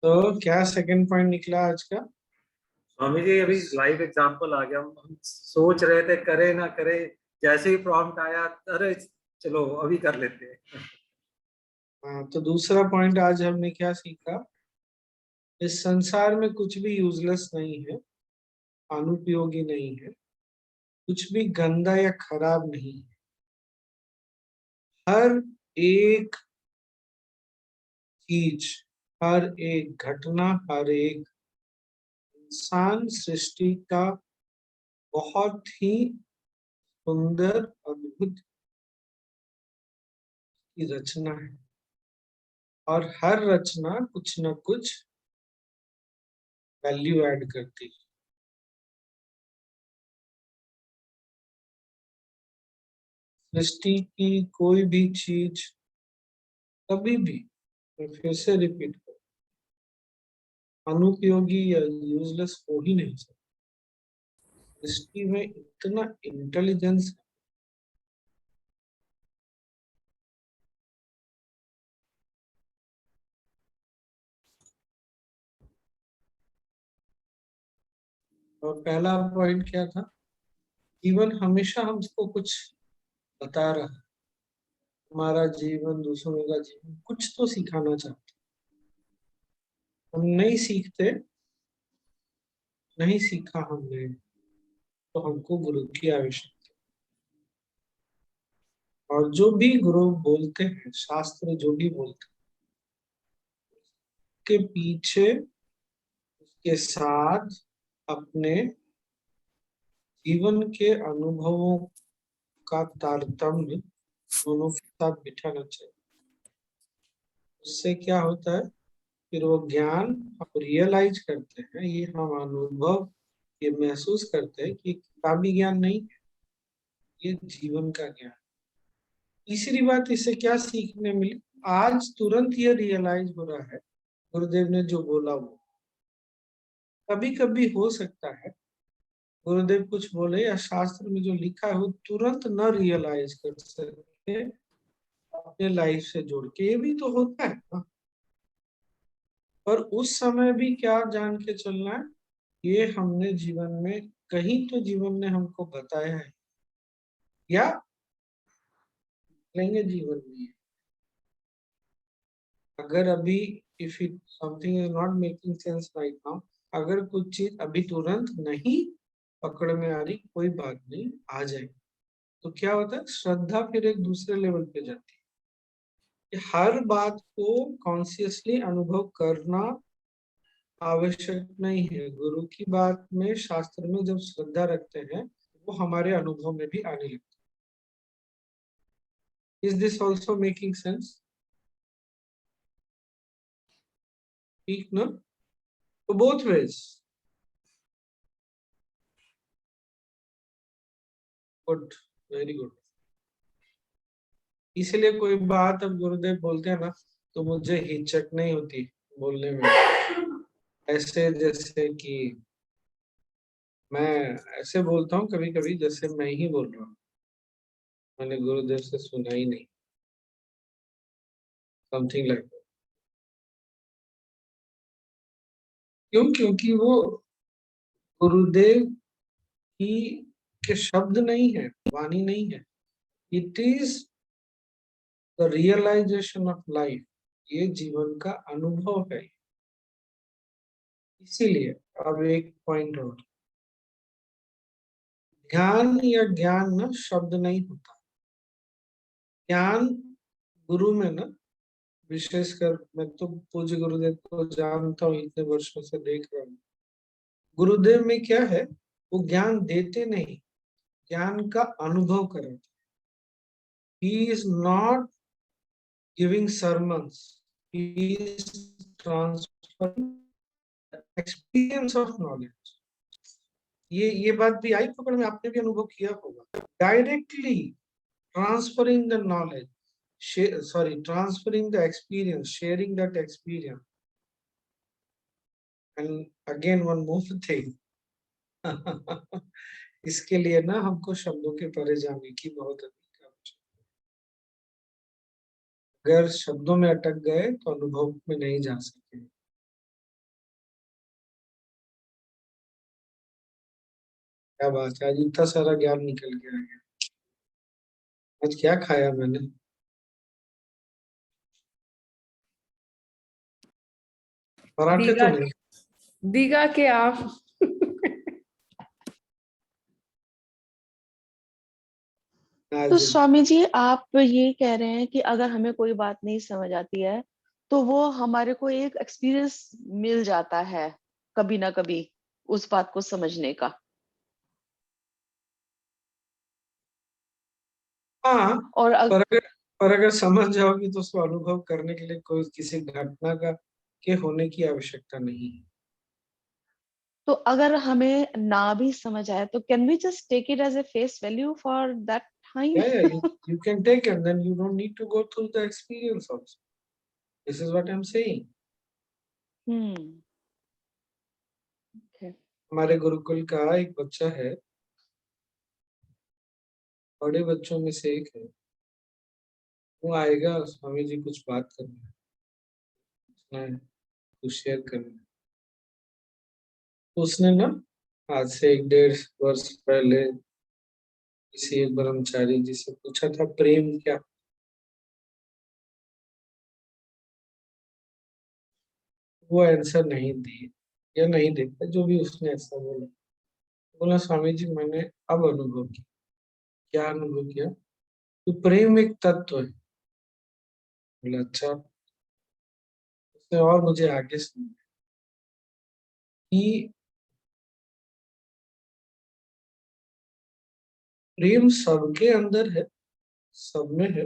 तो क्या second point निकला आज का? स्वामी जी अभी लाइव एग्जांपल आ गया। हम सोच रहे थे करे ना करे, जैसे ही प्रॉम्प्ट आया अरे चलो अभी कर लेते हैं। हाँ, तो दूसरा पॉइंट आज हमने क्या सीखा? इस संसार में कुछ भी यूजलेस नहीं है, अनुपयोगी नहीं है, कुछ भी गंदा या खराब नहीं है। हर एक चीज, हर एक घटना, हर एक इंसान सृष्टि का बहुत ही सुंदर अद्भुत की रचना है। और हर रचना कुछ न कुछ वैल्यू ऐड करती है। सृष्टि की कोई भी चीज कभी भी, मैं फिर से रिपीट करूं, अनुपयोगी या यूजलेस हो ही नहीं सकती। सृष्टि में इतना इंटेलिजेंस है। और पहला पॉइंट क्या था? जीवन हमेशा हमको कुछ बता रहा है। हमारा जीवन, दूसरों का जीवन कुछ तो सिखाना चाहता है। हम नहीं सीखते, नहीं सीखा हमने, तो हमको गुरु की आवश्यकता है। और जो भी गुरु बोलते हैं, शास्त्र जो भी बोलते हैं, के पीछे उसके साथ अपने जीवन के अनुभवों का तारतम्य दोनों के साथ बिठाना चाहिए। उससे क्या होता है? फिर वो ज्ञान हम रियलाइज करते हैं, ये हम अनुभव, ये महसूस करते हैं कि किताबी ज्ञान नहीं है, ये जीवन का ज्ञान। तीसरी बात इससे क्या सीखने मिली? आज तुरंत ये रियलाइज हो रहा है गुरुदेव ने जो बोला वो। कभी कभी हो सकता है गुरुदेव कुछ बोले या शास्त्र में जो लिखा है वो तुरंत न रियलाइज कर सके अपने लाइफ से जोड़ के, ये भी तो होता है ना। पर उस समय भी क्या जान के चलना है? ये हमने जीवन में कहीं तो जीवन ने हमको बताया है, या लेंगे जीवन में। अगर अभी if it something is not making sense right now, अगर कुछ चीज अभी तुरंत नहीं पकड़ में आ रही, कोई बात नहीं, आ जाएगी। तो क्या होता है? श्रद्धा फिर एक दूसरे लेवल पे जाती है कि हर बात को कॉन्शियसली अनुभव करना आवश्यक नहीं है। गुरु की बात में, शास्त्र में जब श्रद्धा रखते हैं, वो हमारे अनुभव में भी आने लगता है। Is this also making sense? ठीक ना? तो both ways. Good, very good. इसलिए कोई बात अब गुरुदेव बोलते हैं ना, तो मुझे हिचक नहीं होती बोलने में। ऐसे जैसे कि मैं ऐसे बोलता हूँ कभी कभी जैसे मैं ही बोल रहा हूँ, मैंने गुरुदेव से सुना ही नहीं, समथिंग लाइक। क्यों? क्योंकि वो गुरुदेव की के शब्द नहीं है, वाणी नहीं है। It is the realisation of life. ये जीवन का अनुभव है। इसीलिए अब एक पॉइंट और, ध्यान या ज्ञान ना शब्द नहीं होता। ज्ञान गुरु में ना, विशेषकर मैं तो पूज्य गुरुदेव को जानता हूँ, इतने वर्षों से देख रहा हूँ। गुरुदेव में क्या है? वो ज्ञान देते नहीं, ज्ञान का अनुभव कराते। He is not giving sermons, he is transferring experience of knowledge। ये बात भी आई पकड़ में, आपने भी अनुभव किया होगा। Directly transferring the knowledge, sorry, transferring the experience, sharing that experience। and again one more thing, इसके लिए ना हमको शब्दों के परे जाने की बहुत अधिक आवश्यकता है। अगर शब्दों में अटक गए तो अनुभव में नहीं जा सकते। क्या बात है, आज इतना सारा ज्ञान निकल के आ गया। आज क्या खाया मैंने? पराठे तो दीघा नहीं। दीघा के आम। आज तो स्वामी जी आप ये कह रहे हैं कि अगर हमें कोई बात नहीं समझ आती है तो वो हमारे को एक एक्सपीरियंस मिल जाता है कभी ना कभी उस बात को समझने का। हाँ, और पर अगर समझ जाओगी तो उसको अनुभव करने के लिए कोई किसी घटना का के होने की आवश्यकता नहीं है। तो अगर हमें ना भी समझ आए तो can we just take it as a face value for that time? Yeah, you can take it, then you don't need to go through the experience also. This is what I'm saying. Okay. हमारे गुरुकुल का एक बच्चा है, बड़े बच्चों में से एक है। वो आएगा, स्वामी जी कुछ बात करना है, कुछ शेयर करना है। तो उसने ना आज से 1-1.5 वर्ष पहले किसी एक ब्रह्मचारी जी से पूछा था प्रेम क्या। वो आंसर नहीं दिए या नहीं देता, जो भी उसने ऐसा बोला। बोला स्वामी जी मैंने अब अनुभव किया। क्या अनुभव किया? तो प्रेम एक तत्व है। बोला अच्छा। उसने और मुझे आगे सुना कि प्रेम सबके अंदर है, सब में है,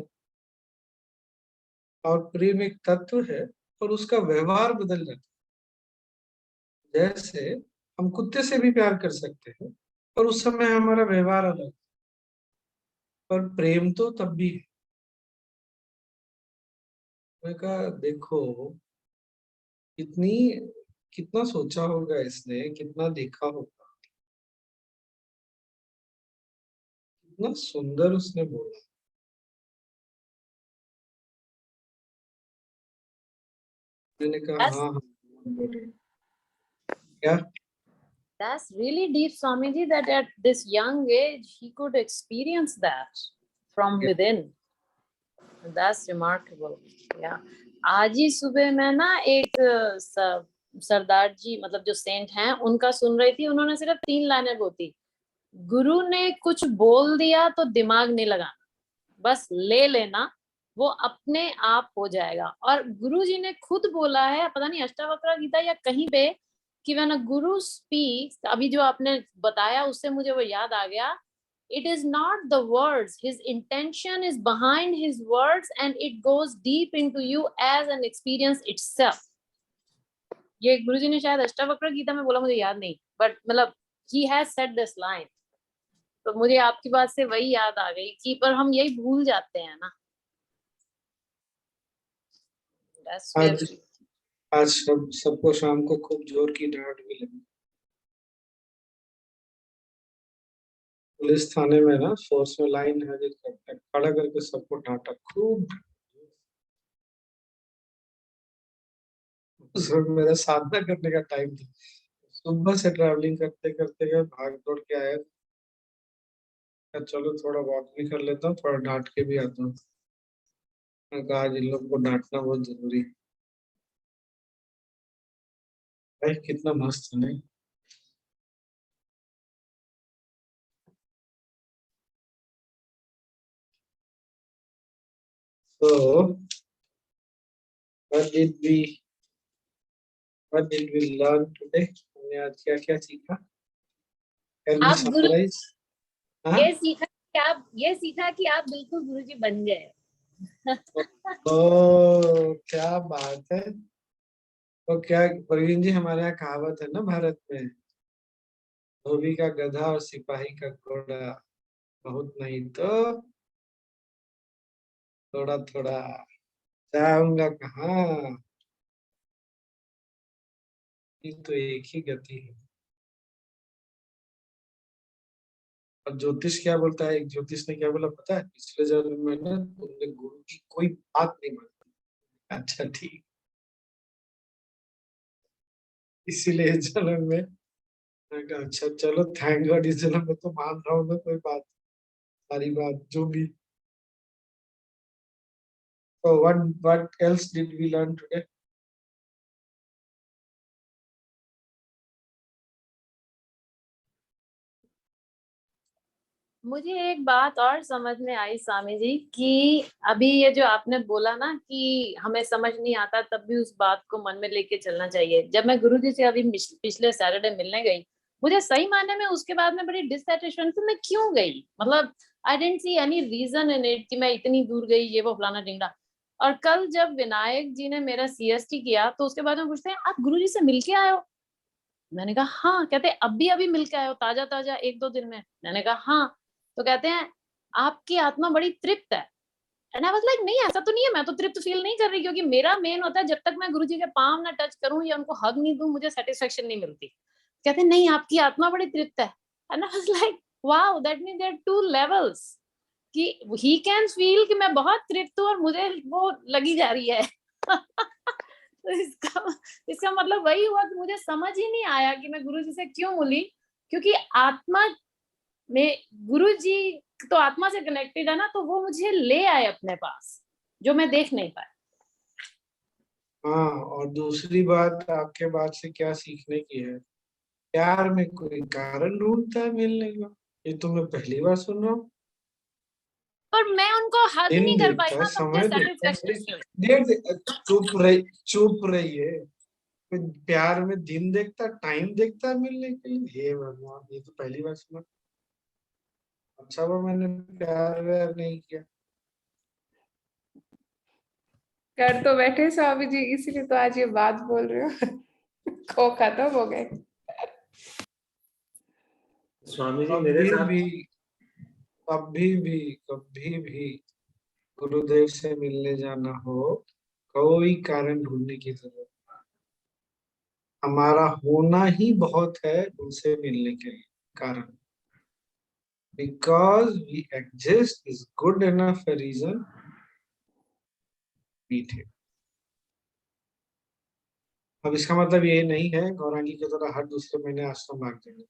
और प्रेम एक तत्व है, और उसका व्यवहार बदल जाता है। जैसे हम कुत्ते से भी प्यार कर सकते हैं, और उस समय हमारा व्यवहार अलग, पर प्रेम तो तब भी है। मैं कहा देखो, कितनी कितना सोचा होगा इसने, कितना देखा होगा, कितना सुंदर उसने बोला। मैंने कहा That's हाँ हाँ बोले। क्या? that's really deep, Swamiji, that at this young age he could experience that from क्या? within. That's remarkable. Yeah. आज ही सुबह मैं ना एक सरदार जी मतलब जो सेंट हैं उनका सुन रही थी। उन्होंने सिर्फ 3 लाइनें बोली, गुरु ने कुछ बोल दिया तो दिमाग नहीं लगाना, बस ले लेना, वो अपने आप हो जाएगा। और गुरु जी ने खुद बोला है, पता नहीं अष्टावक्र गीता या कहीं पे, कि व्हेन अ गुरु स्पीक्स, अभी जो आपने बताया उससे मुझे वो याद आ गया, it is not the words, his intention is behind his words and it goes deep into you as an experience itself. ये गुरुजी ने शायद अष्टावक्र गीता में बोला, मुझे याद नहीं, बट मतलब he has said this line. तो मुझे आपकी बात से वही याद आ गई कि पर हम यही भूल जाते हैं ना। That's आज very आज सबको शाम को खूब जोर की डांट भी लगी। पुलिस थाने में ना फोर्स में लाइन हाजिर करता है, खड़ा करके सबको डांटा खूब। उस वक्त मेरा साधना करने का टाइम था। सुबह से ट्रैवलिंग करते करते गए, भाग दौड़ के आया। चलो थोड़ा वॉक भी कर लेता हूँ, थोड़ा डांट के भी आता हूँ। मैंने कहा आज इन लोग को डांटना बहुत जरूरी है। भाई कितना मस्त है नहीं? तो what did we what did we learn today? हमने आज क्या क्या सीखा? Can we आप गुरु summarize? हाँ? ये सीखा कि आप बिल्कुल गुरुजी बन गए। तो क्या बात है। तो क्या प्रवीण जी, हमारे यहाँ कहावत है ना भारत में, धोबी का गधा और सिपाही का घोड़ा, बहुत नहीं तो थोड़ा थोड़ा। जाऊंगा कहाँ, ये तो एक ही गति है। और ज्योतिष क्या बोलता है, एक ज्योतिष ने क्या बोला पता है? पिछले जन्म में ना तुमने गुरु की कोई बात नहीं मानी। अच्छा ठीक, इसीलिए इस जन्म में मैं कहा अच्छा चलो थैंक गॉड, इस जन्म में तो मान रहा हूँ मैं, कोई बात, सारी बात जो भी। So what else did we learn today? मुझे एक बात और समझ में आई स्वामी जी कि अभी ये जो आपने बोला ना कि हमें समझ नहीं आता तब भी उस बात को मन में लेके चलना चाहिए। जब मैं गुरुजी से अभी पिछले सैटरडे मिलने गई, मुझे सही मायने में उसके बाद में बड़ी डिससैटिस्फैक्शन थी। मैं क्यों गई, मतलब I didn't see any reason in it कि मैं इतनी दूर गई, ये वो फलाना ढिंगड़ा। और कल जब विनायक जी ने मेरा सीएसटी किया तो उसके बाद में पूछते हैं आप गुरुजी से मिल के आए हो? मैंने कहा हाँ। कहते अभी अभी मिल के आए हो, ताजा ताजा 1-2 दिन में? मैंने कहा हाँ। तो कहते हैं आपकी आत्मा बड़ी तृप्त है। एंड आई वाज लाइक नहीं ऐसा तो नहीं है, मैं तो तृप्त फील नहीं कर रही, क्योंकि मेरा मेन होता है जब तक मैं गुरुजी के पाँव ना टच करूं या उनको हग नहीं दूं मुझे सेटिस्फेक्शन नहीं मिलती। कहते हैं नहीं आपकी आत्मा बड़ी तृप्त है। And I was like wow, that mean there 2 levels कि ही कैन फील कि मैं बहुत तृप्त हूं और मुझे वो लगी जा रही है। तो इसका मतलब वही हुआ कि मुझे समझ ही नहीं आया कि मैं गुरुजी से क्यों मिली, क्योंकि आत्मा में गुरु जी तो आत्मा से कनेक्टेड है ना, तो वो मुझे ले आए अपने पास जो मैं देख नहीं पाया। हाँ, और दूसरी बात आपके बात से क्या सीखने की है, प्यार में कोई कारण ढूंढता है मिलने का, ये तो मैं पहली बार सुन रहा हूँ। पर मैं उनको हग दिन नहीं कर पाई देखता है, ना, तो मुझे समय देखता है, सेटिस्फेक्शन। चुप रहिए। प्यार में दिन देखता, टाइम देखता है मिलने के लिए, हे भगवान, ये तो पहली बार सुना। अच्छा वो मैंने प्यार व्यार नहीं किया। कर तो बैठे स्वामी जी, इसीलिए तो आज ये बात बोल रहे हो। खो खत्म हो गए। स्वामी जी मेरे साथ कभी भी गुरुदेव से मिलने जाना हो, कोई कारण ढूंढने की जरूरत, हमारा होना ही बहुत है उनसे मिलने के लिए कारण। Because we exist is good enough a reason meet him. अब इसका मतलब ये नहीं है गौरांगी की तरह हर दूसरे महीने आश्रम भाग देंगे,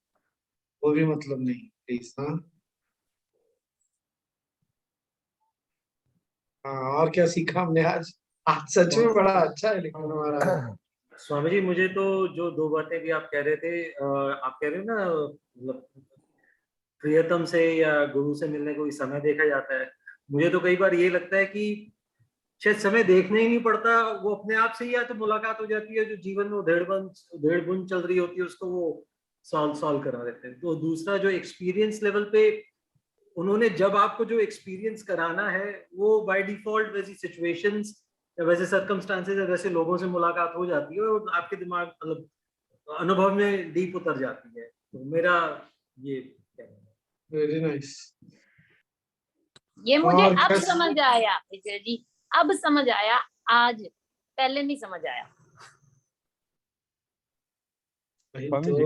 वो भी मतलब नहीं प्लीज। हाँ हाँ, और क्या सीखा हमने आज? आज सच में बड़ा अच्छा है लेकिन हमारा। स्वामी जी मुझे तो जो 2 बातें भी आप कह रहे थे, आप कह रहे हो ना, मतलब प्रियतम से या गुरु से मिलने को इस समय देखा जाता है। मुझे तो कई बार ये लगता है कि शायद समय देखना ही नहीं पड़ता, वो अपने आप से ही या तो मुलाकात हो जाती है, जो जीवन में उधेड़ बुन चल रही होती है उसको वो सॉल्व करा देते हैं। तो दूसरा जो एक्सपीरियंस लेवल पे उन्होंने जब आपको जो एक्सपीरियंस कराना है वो बाय डिफॉल्ट वैसी सिचुएशंस या वैसे सर्कमस्टांसेस या वैसे लोगों से मुलाकात हो जाती है और आपके दिमाग मतलब अनुभव में डीप उतर जाती है। तो मेरा ये वेरी नाइस। ये मुझे और अब क्या? समझ आया विजय जी, अब समझ आया, आज पहले नहीं समझ आया। वही स्वामी जी,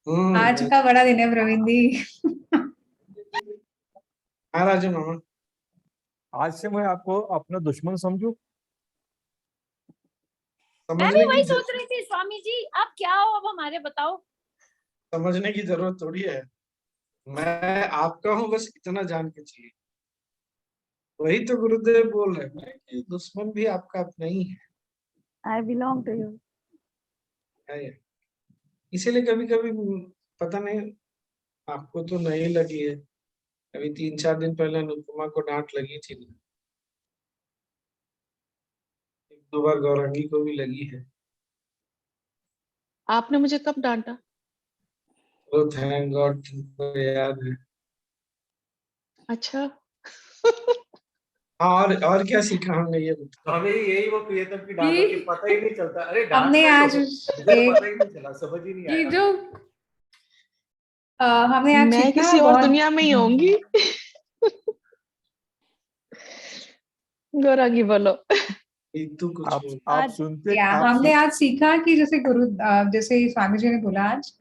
तो आज का बड़ा दिन है प्रवीण जी। हाँ राजू मामा, आज से मैं आपको अपना दुश्मन समझू? मैं भी समझने वही की सोच रही थी स्वामी जी, आप क्या हो अब हमारे, बताओ। समझने की जरूरत थोड़ी है, मैं आपका हूँ बस इतना जान के चाहिए। वही तो गुरुदेव बोल रहे हैं कि दुश्मन भी आपका अपना ही है। I belong to you. है। इसीलिए कभी कभी पता नहीं, आपको तो नहीं लगी है, अभी 3-4 दिन पहले अनुपमा को डांट लगी थी, 1-2 बार गौरांगी को भी लगी है। आपने मुझे कब डांटा? तो थैंक गॉड तुमको याद है। अच्छा। हाँ, और क्या सीखा हमने ये बताओ। हमें यही वो प्रियतम की डांट होती है, पता ही नहीं चलता। अरे डांट हमने मत आज दो, इधर एक पता ही नहीं चला, समझ ही नहीं ये आया। जो हमने आज मैं सीखा किसी और बहुत। दुनिया में ही होंगी। गौरांगी बोलो। तू कुछ आप बोल। आप आज सुनते हमने आज सीखा कि जैसे जैसे स्वामी जी ने बोला आज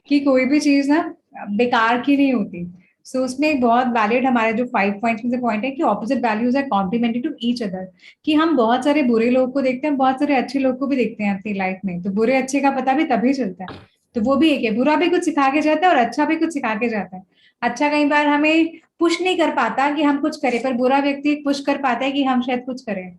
कि कोई भी चीज ना बेकार की नहीं होती। सो उसमें एक बहुत वैलिड हमारे जो 5 पॉइंट्स में से पॉइंट है कि opposite values are complementary to each other. कि हम बहुत सारे बुरे लोग को देखते हैं, बहुत सारे अच्छे लोग को भी देखते हैं अपनी लाइफ में, तो बुरे अच्छे का पता भी तभी चलता है। तो वो भी एक है, बुरा भी कुछ सिखा के जाता है और अच्छा भी कुछ सिखा के जाता है। अच्छा कई बार हमें पुश नहीं कर पाता कि हम कुछ करें, पर बुरा व्यक्ति पुश कर पाता है कि हम शायद कुछ करें।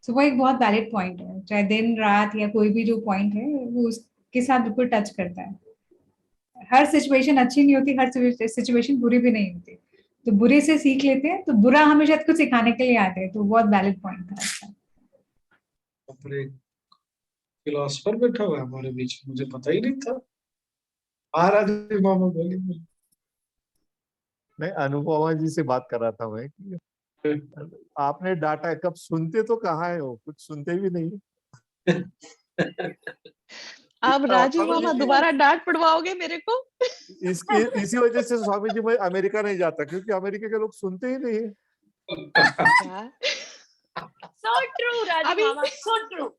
तो वो एक बहुत वैलिड पॉइंट है, चाहे दिन रात या कोई भी जो पॉइंट है वो उसके साथ बिल्कुल टच करता है। हर सिचुएशन अच्छी नहीं होती, हर सिचुएशन बुरी भी नहीं होती, तो बुरे से सीख लेते हैं, तो बुरा हमें शायद कुछ सिखाने के लिए आते हैं। तो बहुत वैलिड पॉइंट था अच्छा। फिलोसफर बैठा हुआ है हमारे बीच में, मुझे पता ही नहीं था। महाराज मामा बोली नहीं, अनुपमा जी से बात कर रहा था मैं कि आपने डाटा कब सुनते तो कहाँ है, वो कुछ सुनते भी नहीं। अब राजू मामा दोबारा डांट पड़वाओगे मेरे को? इसी वजह से स्वामी जी मैं अमेरिका नहीं जाता, क्योंकि अमेरिका के लोग सुनते ही नहीं है। क्या? So true, राजू अभी मामा, so true.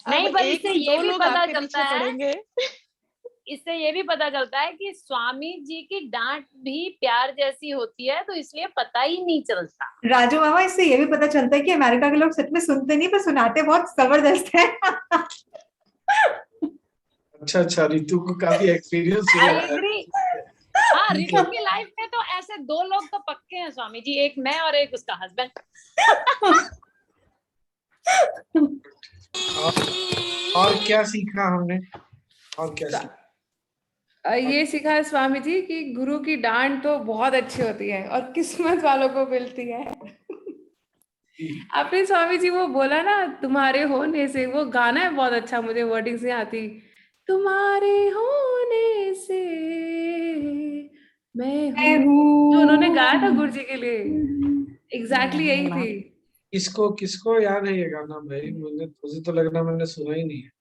नहीं, अब पर एक इससे नहीं ये दो भी लोग पता आपके चलता पीछे है, पड़ेंगे। इससे ये भी पता चलता है कि स्वामी जी की डांट भी प्यार जैसी होती है, तो इसलिए पता ही नहीं चलता। राजू मामा, इससे ये भी पता चलता है कि अमेरिका के लोग सच में सुनते नहीं, पर सुनाते बहुत जबरदस्त है। अच्छा, रितु को काफी एक्सपीरियंस हुआ आई है। एग्री। हाँ, ठीक रितु है। की लाइफ में तो ऐसे दो लोग तो पक्के हैं स्वामी जी, एक मैं और एक उसका हस्बैंड। और क्या सीखा हमने? और क्या सीखा? ये सीखा है स्वामी जी कि गुरु की डांट तो बहुत अच्छी होती है और किस्मत वालों को मिलती है। आपने स्वामी जी वो बोला ना, तुम्हारे होने से, वो गाना है बहुत अच्छा, मुझे वर्डिंग से आती, तुम्हारे होने से मैं मैं हूँ, जो उन्होंने गाया था हूँ। गुरु जी के लिए, एग्जैक्टली यही थी। किसको किसको याद है ये गाना भाई? मुझे तो लग रहा मैंने सुना ही नहीं है।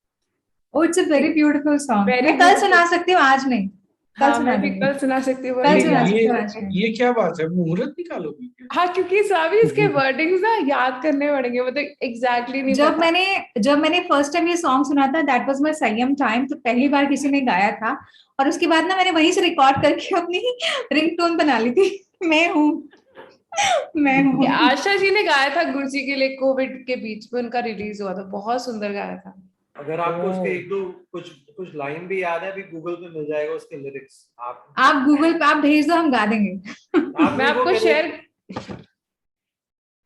Oh, it's a very beautiful song. Very मैं कल सुना ब्यूटीफुल। सकती हूँ, आज नहीं। कल हाँ, सुना मैं भी दूंगी। कल सुना सकती हूँ, कल वर्डिंग सुना याद सकती हूँ, नहीं आज है। नहीं। ये क्या बात है, मुहूर्त निकालोगे क्या? हाँ, क्योंकि स्वामी इसके वर्डिंग्स ना याद करने पड़ेंगे, मतलब एग्जैक्टली नहीं जब पता। मैंने फर्स्ट टाइम ये सॉन्ग सुना था, दैट वाज माय संयम टाइम, तो पहली बार किसी ने गाया था, और उसके बाद ना मैंने वहीं से रिकॉर्ड करके अपनी रिंगटोन बना ली थी। मैं हूँ, मैं ये हूँ। आशा जी ने गाया था गुरु जी के लिए, कोविड के बीच में उनका रिलीज हुआ था, बहुत सुंदर गाया था। अगर आपको उसके एक दो कुछ कुछ लाइन भी याद है, अभी गूगल पे मिल जाएगा उसके लिरिक्स। आप गूगल पे आप भेज दो, हम गा देंगे। आप मैं मेरे को आपको शेयर,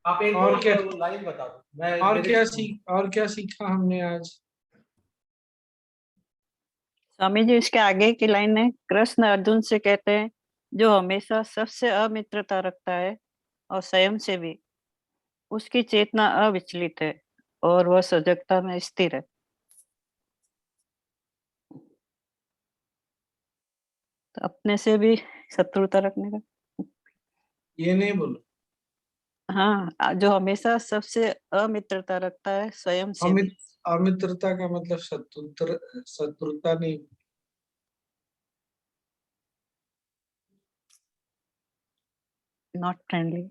आप एक और क्या? दो लाइन बता दो, मैं और क्या सीखा हमने आज? स्वामी जी इसके आगे की लाइन है, कृष्ण अर्जुन से कहते हैं, जो हमेशा सबसे अमित्रता रखता है और स्वयं से भी, उसकी चेतना अविचलित है और वह सजगता में स्थिर है। तो अपने से भी शत्रुता रखने का। ये नहीं बोलो। हाँ, जो हमेशा सबसे अमित्रता रखता है स्वयं से भी। अमित्रता का मतलब शत्रुता नहीं। Not friendly.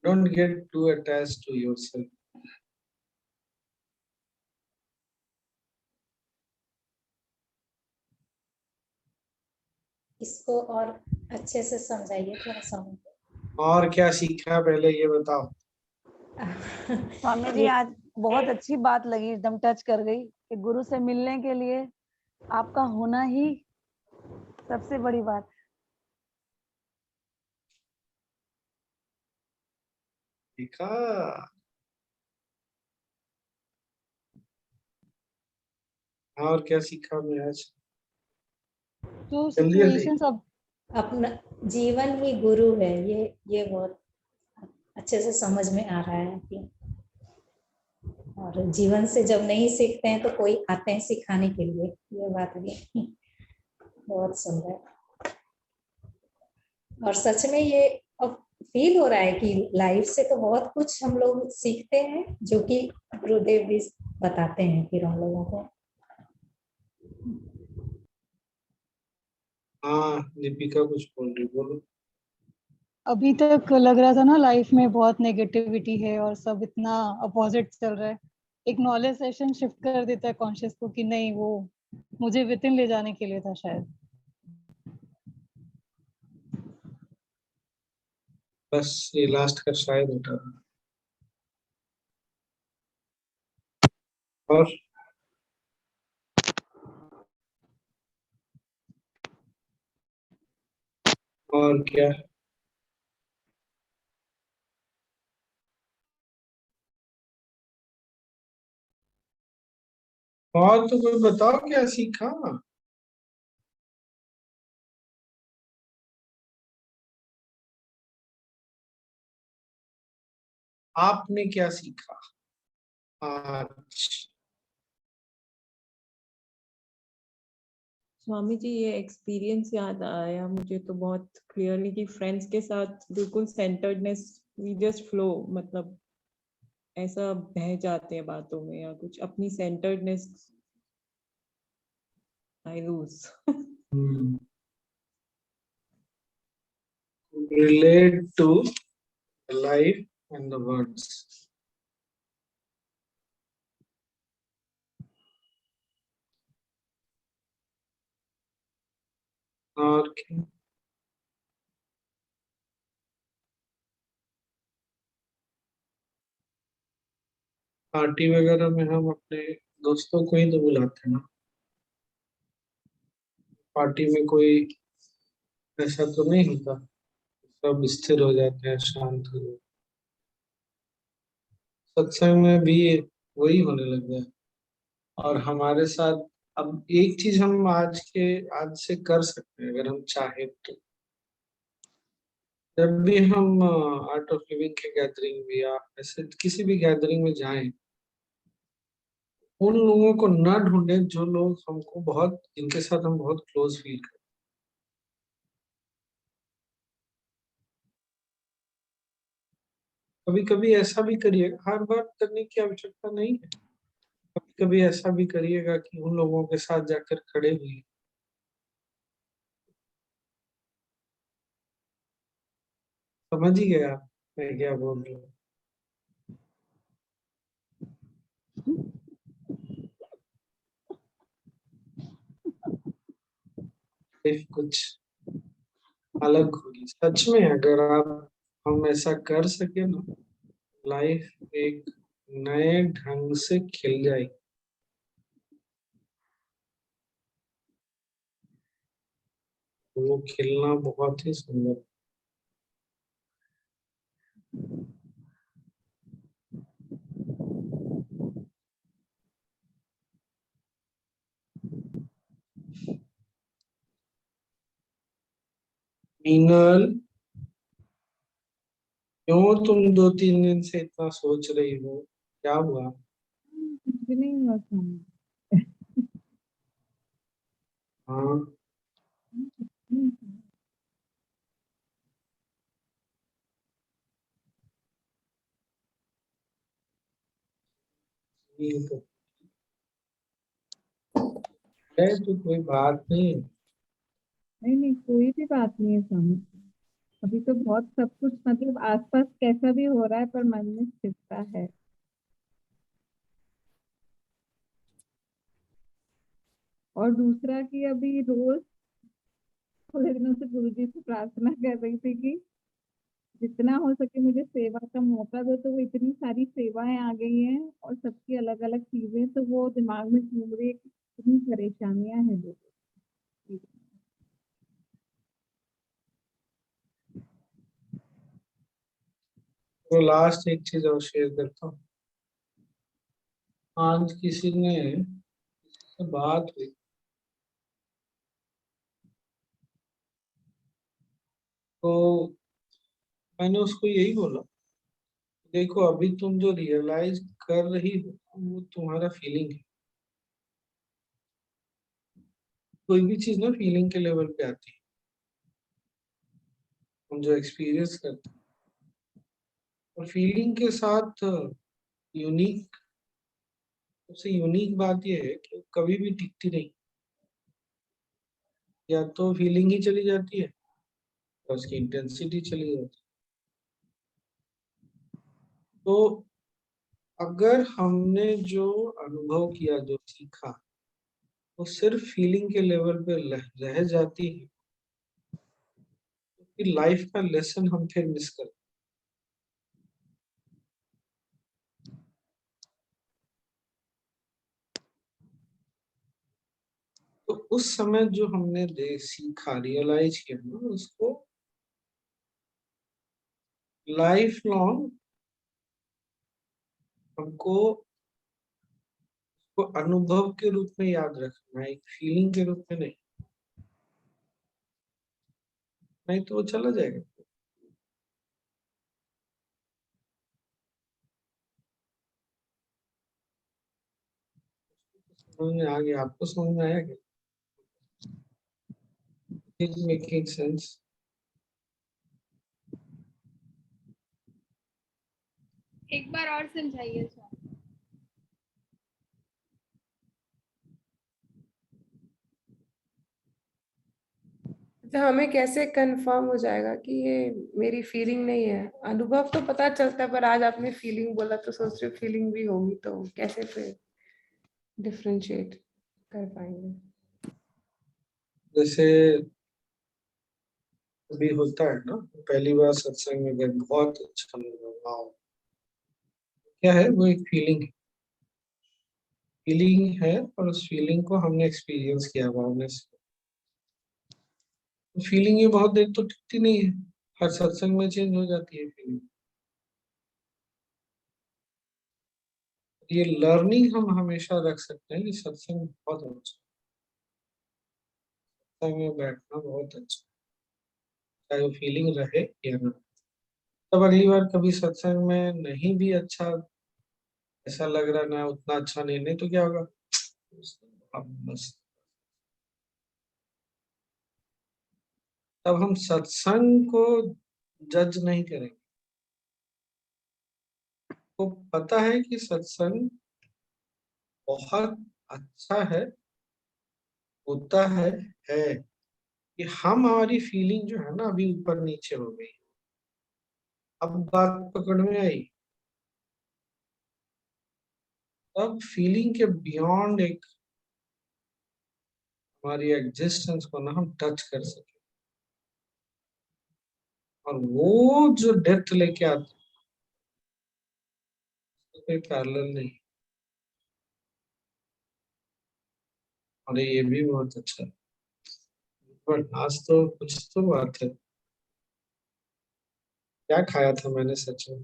Don't get to attach to yourself. इसको और अच्छे से समझाइए थोड़ा सा। और क्या सीखा पहले ये बताओ। स्वामी जी आज बहुत अच्छी बात लगी, एकदम टच कर गई कि गुरु से मिलने के लिए आपका होना ही सबसे बड़ी बात है। सीखा। और क्या सीखा मैं आज? जो जल्दी जल्दी। सिचुएशन सब अपना जीवन ही गुरु है, ये बहुत अच्छे से समझ में आ रहा है कि, और जीवन से जब नहीं सीखते हैं तो कोई आते हैं सिखाने के लिए, ये बात भी बहुत सुंदर। और सच में ये अब फील हो रहा है कि लाइफ से तो बहुत कुछ हम लोग सीखते हैं, जो कि गुरुदेव भी बताते हैं फिर हम लोगों को। हाँ, दीपिका कुछ बोल रही, बोलो। अभी तक लग रहा था ना लाइफ में बहुत नेगेटिविटी है और सब इतना अपोजिट चल रहा है, एक नॉलेज सेशन शिफ्ट कर देता है कॉन्शियस को कि नहीं, वो मुझे विद इन ले जाने के लिए था शायद। बस ये लास्ट का शायद होता है। और क्या? और तो कोई बताओ क्या सीखा? आपने क्या सीखा आज? स्वामी जी, ये एक्सपीरियंस याद आया मुझे तो बहुत क्लियरली कि फ्रेंड्स के साथ बिल्कुल सेंटर्डनेस, वी जस्ट फ्लो, मतलब ऐसा बह जाते हैं बातों में या कुछ, अपनी centredness I lose. Relate to life and the words. और क्या? पार्टी वगैरह में हम अपने दोस्तों को ही तो बुलाते हैं ना। पार्टी में कोई ऐसा तो नहीं होता, सब स्थिर हो जाते हैं, शांत हो जाते हैं। सत्संग में भी वही होने लग गया। और हमारे साथ अब एक चीज हम आज से कर सकते हैं अगर हम चाहे तो। जब भी हम आर्ट ऑफ लिविंग के गैदरिंग में या ऐसे किसी भी गैदरिंग में जाएं, उन लोगों को न ढूंढे जो लोग हमको बहुत, जिनके साथ हम बहुत क्लोज फील करें। कभी कभी ऐसा भी करिएगा, हर बार करने की आवश्यकता नहीं है। कभी कभी ऐसा भी करिएगा कि उन लोगों के साथ जाकर खड़े हुए, समझ ही गया आप मैं क्या बोल रहा हूँ। सिर्फ कुछ अलग होगी सच में, अगर आप हम ऐसा कर सके ना, लाइफ एक नए ढंग से खिल जाएगी। वो खिलना बहुत ही सुंदर। मीनल, क्यों तुम 2-3 दिन से इतना सोच रही हो? क्या हुआ? कुछ भी नहीं हुआ स्वामी। हाँ, ये तो है, तो कोई बात नहीं। नहीं नहीं, कोई भी बात नहीं है स्वामी। अभी तो बहुत सब कुछ मतलब आसपास कैसा भी हो रहा है पर मन में स्थिरता है। और दूसरा कि अभी रोज थोड़े दिनों से गुरु जी से प्रार्थना कर रही थी कि जितना हो सके मुझे सेवा का मौका दो, तो वो इतनी सारी सेवाएं आ गई हैं और सबकी अलग अलग चीजें, तो वो दिमाग में घूम रही है कि कितनी परेशानियां हैं लोगों की। तो लास्ट एक चीज और शेयर करता हूँ। आज किसी ने से बात हुई, तो मैंने उसको यही बोला, देखो अभी तुम जो रियलाइज कर रही हो वो तुम्हारा फीलिंग है। कोई भी चीज ना फीलिंग के लेवल पे आती है। हम जो एक्सपीरियंस करते हैं, और फीलिंग के साथ यूनिक, सबसे यूनिक बात यह है कि वो कभी भी टिकती नहीं। या तो फीलिंग ही चली जाती है और उसकी इंटेंसिटी चली जाती है। तो अगर हमने जो अनुभव किया, जो सीखा, वो सिर्फ फीलिंग के लेवल पे रह जाती है, तो फिर लाइफ का लेसन हम फिर मिस करते तो उस समय जो हमने सीखा, रियलाइज किया ना, उसको लाइफ लॉन्ग हमको उसको अनुभव के रूप में याद रखना है, एक फीलिंग के रूप में नहीं। नहीं तो वो चला जाएगा। समझ में आ गया? आपको समझ में आया क्या? Is making sense? एक बार और समझाइए सर। तो हमें कैसे कंफर्म हो जाएगा कि ये मेरी फीलिंग नहीं है? अनुभव तो पता चलता है, पर आज आपने फीलिंग बोला तो सोच रही फीलिंग भी होगी, तो कैसे फिर डिफरेंशिएट कर पाएंगे? जैसे अभी होता है ना, पहली बार सत्संग में गए, बहुत अच्छा लगा, वाओ। क्या है वो? एक फीलिंग है, फीलिंग है, और उस फीलिंग को हमने एक्सपीरियंस किया अवेयरनेस। फीलिंग ये बहुत देर तो टिकती नहीं है, हर सत्संग में चेंज हो जाती है फीलिंग। ये लर्निंग हम हमेशा रख सकते हैं कि सत्संग बहुत अच्छा, सत्संग में बैठना बहुत अच्छा, चाहे वो फीलिंग रहे या ना। तब अगली बार कभी सत्संग में नहीं भी अच्छा ऐसा लग रहा ना, उतना अच्छा नहीं तो क्या होगा? अब बस तब हम सत्संग को जज नहीं करेंगे। वो पता है कि सत्संग बहुत अच्छा है, होता है कि हम, हमारी फीलिंग जो है ना अभी ऊपर नीचे हो गई। अब बात पकड़ में आई। अब फीलिंग के बियॉन्ड एक हमारी एग्जिस्टेंस को ना हम टच कर सके, और वो जो डेप्थ लेके आते हैं, कोई पैरेलल नहीं। और ये भी बहुत अच्छा है, बट आज तो कुछ तो बात है। क्या खाया था मैंने सच में?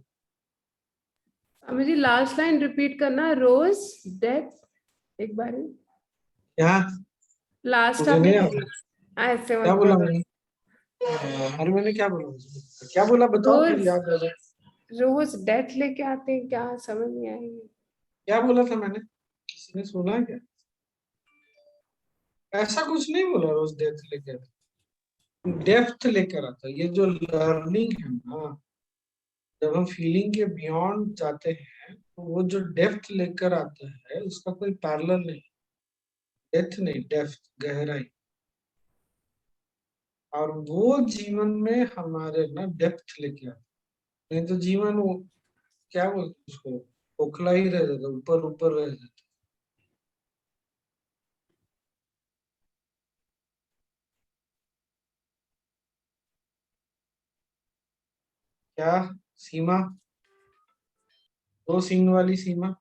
मुझे लास्ट लाइन रिपीट करना, रोज डेथ एक बार। क्या? लास्ट मुझे आपने नहीं आता। ऐसे क्या मत बोला बोलो। मैंने? अरे मैंने क्या बोला? क्या बोला बताओ, फिर रोज याद आ जाए। रोज डेथ लेके आते हैं, क्या समझ नहीं आएगी? क्या बोला था मैंने? किसी ने सुना क्या? ऐसा कुछ नहीं बोला रोज डेप्थ लेकर, डेप्थ लेकर आता है। ये जो लर्निंग है ना, जब हम फीलिंग के बियॉन्ड जाते हैं तो वो जो डेप्थ लेकर आता है उसका कोई पैरेलल नहीं। डेप्थ नहीं, डेप्थ, गहराई। और वो जीवन में हमारे ना डेप्थ लेके आता है। नहीं तो जीवन वो क्या बोलते हैं उसको, खोखला ही रह जाता, ऊपर ऊपर रह जाता। क्या? सीमा, दो सींग वाली सीमा।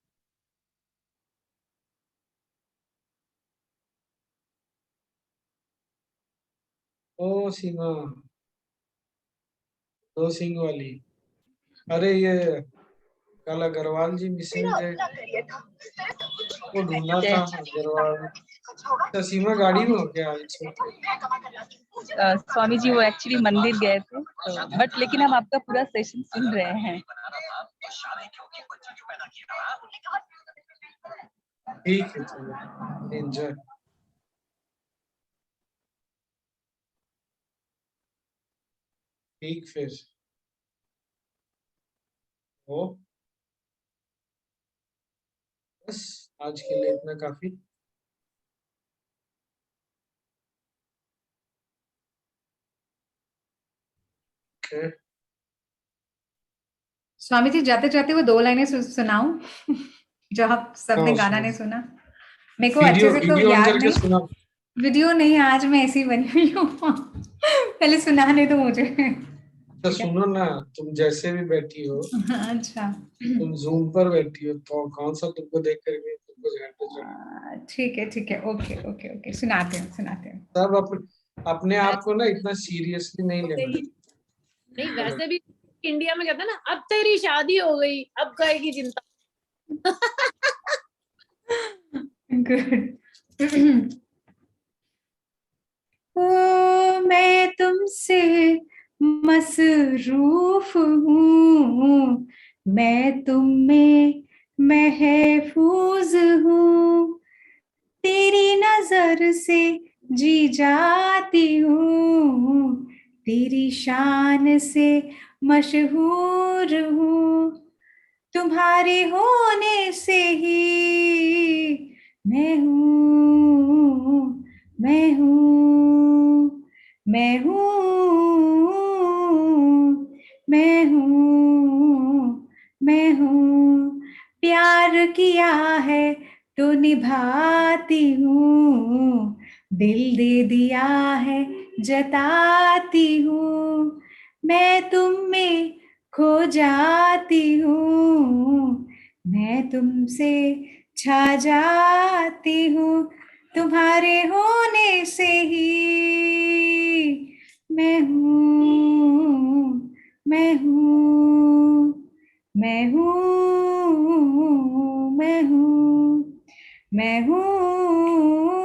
ओ सीमा, दो सींग वाली। अरे ये कल अग्रवाल जी मिसिंग थे, वो ढूंढा था अग्रवाल। अच्छा, सीमा गाड़ी में हो क्या? स्वामी जी वो एक्चुअली मंदिर गए थे, तो बट लेकिन हम आपका पूरा सेशन सुन रहे हैं। ठीक है, चलो एंजॉय। ठीक फिर हो, बस आज के लिए इतना काफी। ओके, स्वामी जी जाते जाते वो 2 लाइनें सुनाऊं जो आप सबने हाँ गाना सुनो, नहीं सुना? मेरे को अच्छे वीडियो से तो वीडियो ऑन याद करके नहीं। सुना। वीडियो नहीं, आज मैं ऐसी बनी हुई हूँ पहले सुनाने दो मुझे। अच्छा ठीक है। सुनो ना, तुम जैसे भी बैठी हो, अच्छा। तुम जूम पर बैठी हो, तो कौन सा तुमको देख करके तुमको ठीक है, ओके ओके ओके, सुनाते हैं। सब अपने आप को ना इतना सीरियसली नहीं लेना। नहीं वैसे भी इंडिया में कहते हैं ना, अब तेरी शादी हो गई, अब कहेगी चिंता। गुड। ओ मैं तुमसे मसरूफ हूँ, मैं तुम में महफूज हूँ, तेरी नजर से जी जाती हूँ, तेरी शान से मशहूर हूँ, तुम्हारे होने से ही मैं हूँ, मैं हूँ, मैं हूँ, मैं हूँ, मैं हूँ, प्यार किया है तो निभाती हूँ, दिल दे दिया है जताती हूँ, मैं तुम में खो जाती हूँ, मैं तुमसे छा जाती हूँ, तुम्हारे होने से ही मैं हूँ, मैं हूँ, मैं हूँ, मैं हूँ, मैं हूँ,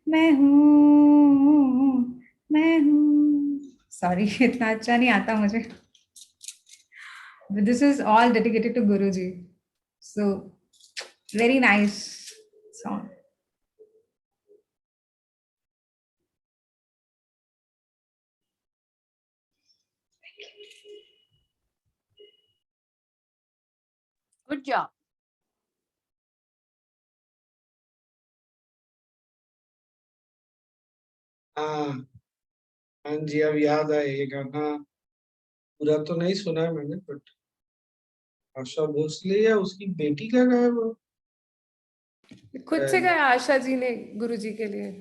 मैं हूँ, मैं हूँ। सॉरी इतना अच्छा नहीं आता मुझे। This is all dedicated to Guruji. So very nice song. Good job. हाँ हाँ जी, अब याद आया ये गाना। पूरा तो नहीं सुना है मैंने, बट आशा भोसले या उसकी बेटी का गाया वो। खुद से गाया आशा जी ने गुरुजी के लिए।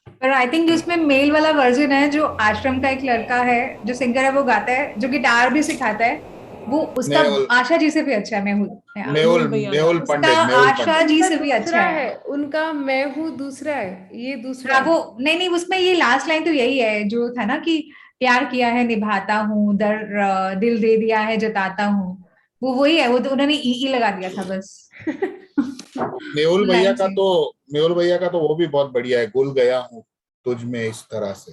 पर आई थिंक उसमें मेल वाला वर्जन है, जो आश्रम का एक लड़का है जो सिंगर है, वो गाता है, जो गिटार भी सिखाता है, वो उसका मेहुल आशा जी से भी अच्छा है। मेहुल मेहुल मेहुल उसका पंडित, मेहुल आशा पंडित। जी से भी अच्छा दूसरा है। है उनका, मैं हूँ दूसरा है, ये दूसरा हाँ है। वो नहीं, उसमें ये लास्ट लाइन तो यही है जो था ना, कि प्यार किया है निभाता हूँ, दिल दे दिया है जताता हूँ, वो वही है। वो तो उन्होंने ई लगा दिया था बस। मेहुल भैया लाइन का से। तो मेहुल भैया का तो वो भी बहुत बढ़िया है, घुल गया हूँ तुझ में इस तरह से।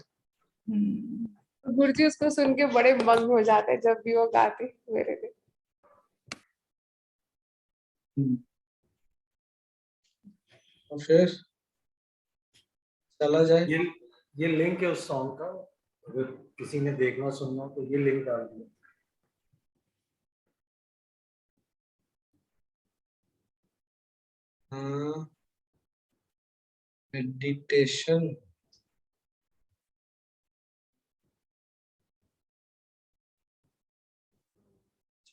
गुरुजी उसको सुन के बड़े मग्न हो जाते हैं जब भी वो गाते मेरे लिए। और फिर चला जाए। ये लिंक है उस सॉन्ग का, अगर किसी ने देखना सुनना तो ये लिंक डाल दिया। हाँ मेडिटेशन।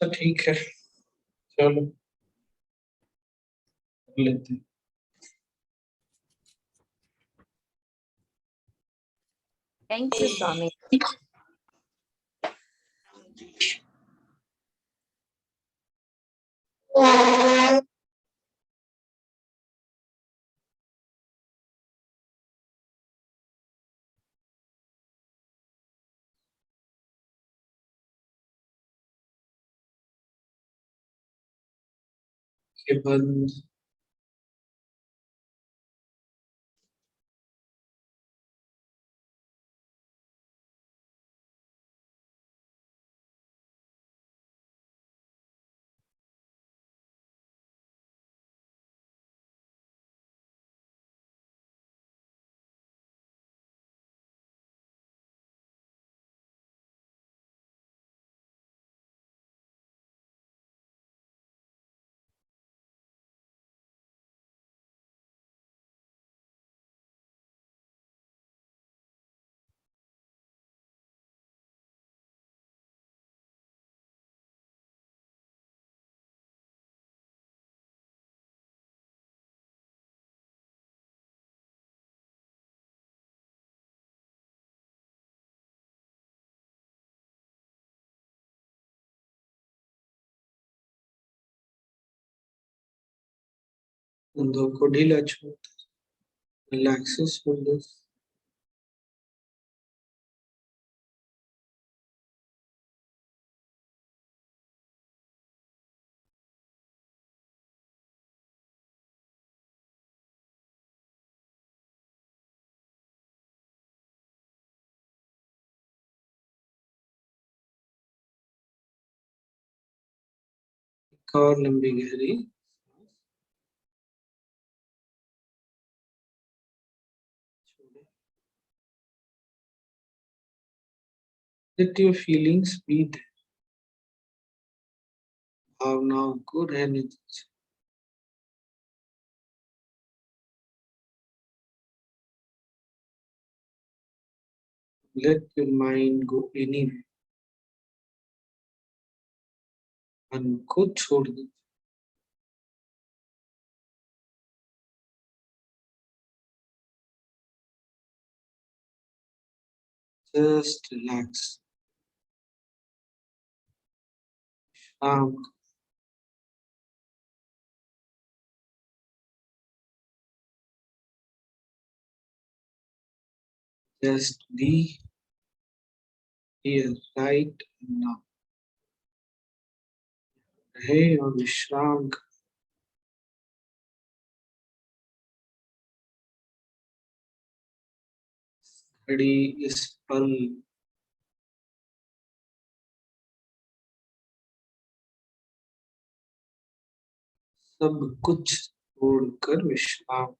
अच्छा ठीक है, चलो कर लेते हैं। थैंक यू स्वामी। ये बंद। कंधों को ढीला छोड़ रिलैक्स शोल्डर्स। एक और लंबी गहरी let your feelings be there. भावनाओं को रहने दीजिए। Let your mind go anyway. मन को छोड़ दीजिए। Just relax. शाम just be here right now. रहे और विश्राम करें। घड़ी इस पल सब कुछ छोड़कर विश्राम।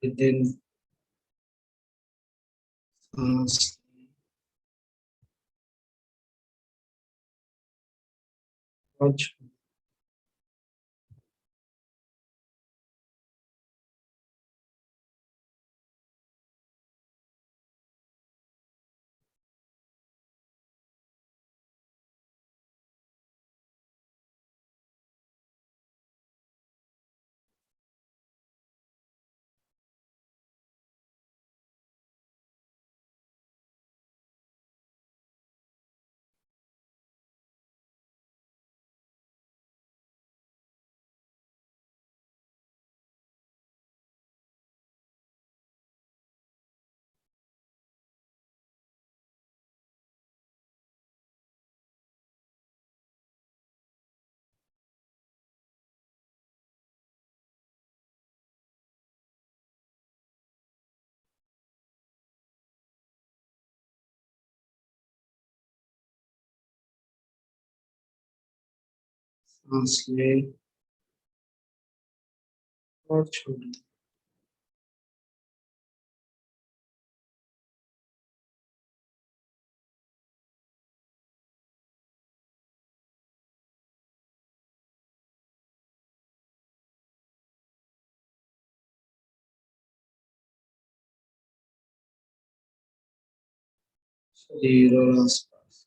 within सांस और छोड़ें। सांस लें और छोड़ें। शरीर और आसपास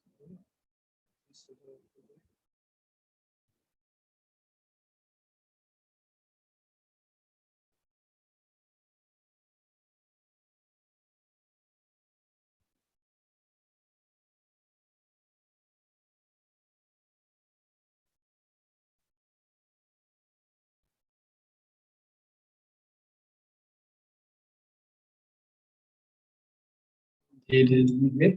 धीरे धीरे